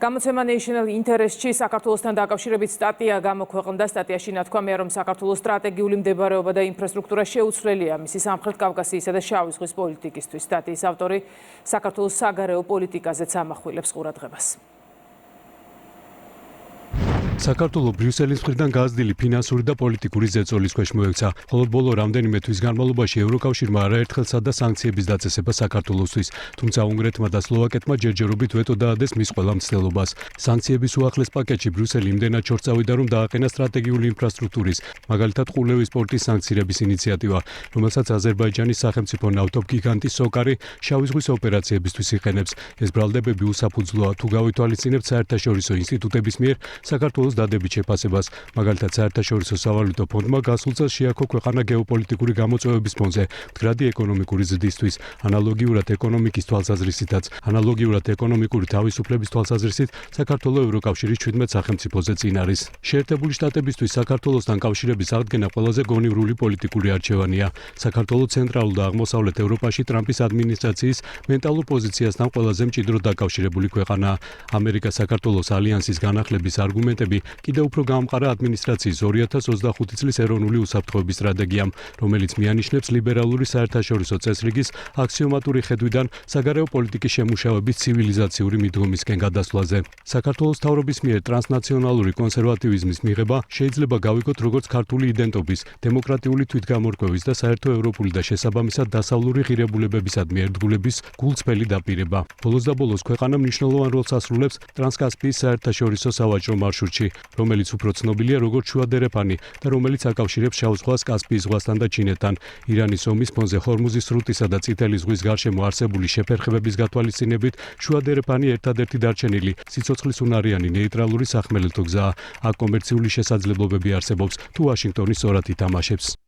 გამოცემა National Interest-ში საქართველოსთან დაკავშირებით სტატია გამოქვეყნდა. სტატიაში ნათქვამია, რომ საქართველოს სტრატეგიული მდებარეობა და ინფრასტრუქტურა შეუცვლელია მისი სამხრეთ კავკასიისა და შავი ზღვის პოლიტიკისთვის. სტატიის ავტორი საქართველოს საგარეო პოლიტიკაზეც ამახვილებს ყურადღებას. საქართველოს ბრიუსელის მხრიდან გაზრდილი ფინანსური და პოლიტიკური ზეწოლის ქვეშ მოექცა. ხოლო ბოლო რამდენიმე თვის განმავლობაში ევროკავშირმა არაერთხელ სცადა სანქციების დაწესება საქართველოსთვის, თუმცა უნგრეთმა და სლოვაკეთმა ჯერჯერობით ვეტო დაადეს მის ყველა მცდელობას. სანქციების უახლეს პაკეტში ბრიუსელი იმდენად შორს წავიდა, რომ დააყენა სტრატეგიული ინფრასტრუქტურის, მაგალითად ყურლევის სპორტის სანქცირების ინიციატივა, რომელსაც აზერბაიჯანის სახელმწიფო ნავთობგიგანტი სოკარი შავი ზღვის ოპერაციებისთვის იყენებს. ეს ბრალდებები უსაფუძვლოა, თუ გავითვალისწინებთ საერთაშორისო ინსტიტუტების მიერ საქართველოს დადებით შეფასებას. მაგალითად, საერთაშორისო სავალუტო ფონდმა გასულ წელს შეაქო ქვეყანა გეოპოლიტიკური გამოწვევების ფონზე მდგრადი ეკონომიკური ზრდისთვის, ანალოგიურად ეკონომიკის თვალსაზრისითაც, ანალოგიურად ეკონომიკური თავისუფლების თვალსაზრისით, საქართველოს ევროკავშირის 17 სახელმწიფოზე წინ არის. შეერთებული შტატებისთვის საქართველოსთან კავშირების აღდგენა ყველაზე გონივრული პოლიტიკური არჩევანია. საქართველოს ცენტრალურ და აღმოსავლეთ ევროპაში ტრამპის ადმინისტრაციის მენტალურ პოზიციასთან ყველაზე მჭიდროდ დაკავშირებული ქვეყანაა. ამერიკა-საქართველოს ალიანსის განახლების არგუმენტები კიდევ უფრო გამყარა ადმინისტრაციის 2025 წლის ეროვნული უსაფრთხოების სტრატეგიამ, რომელიც მიანიშნებს ლიბერალური საერთაშორისო წესრიგის აქსიომატური ხედვიდან საგარეო პოლიტიკის შემუშავების ცივილიზაციური მიდგომისკენ გადასვლაზე. საქართველოს მთავრობის მიერ ტრანსნაციონალური კონსერვატივიზმის მიღება შეიძლება გავიგოთ როგორც ქართული იდენტობის, დემოკრატიული თვითგამორკვევის და საერთო ევროპული და შესაბამისად დასავლური ღირებულებებისადმი ერთგულების გულწრფელი დაპირება. ბოლოს და ბოლოს ქვეყანა მნიშვნელოვან როლს ასრულებს ტრანსკასპიის საერთაშორისო სავაჭრო მარშრუტში, რომელიც უფრო ცნობილია როგორც შუადერეფანი და რომელიც აკავშირებს შავ ზღვას კასპიის ზღვასთან და ჩინეთთან. ირანის ომის ფონზე ჰორმუზის სრუტისა და წითელი ზღვის გარშემო არსებული შეფერხებების გათვალისწინებით შუადერეფანი ერთადერთი დარჩენილი სიცოცხლის უნარიანი ნეიტრალური სახმელეთო გზაა. აქ კომერციული შესაძლებლობები არსებობს, თუ ვაშინგტონი სწორად ითამაშებს.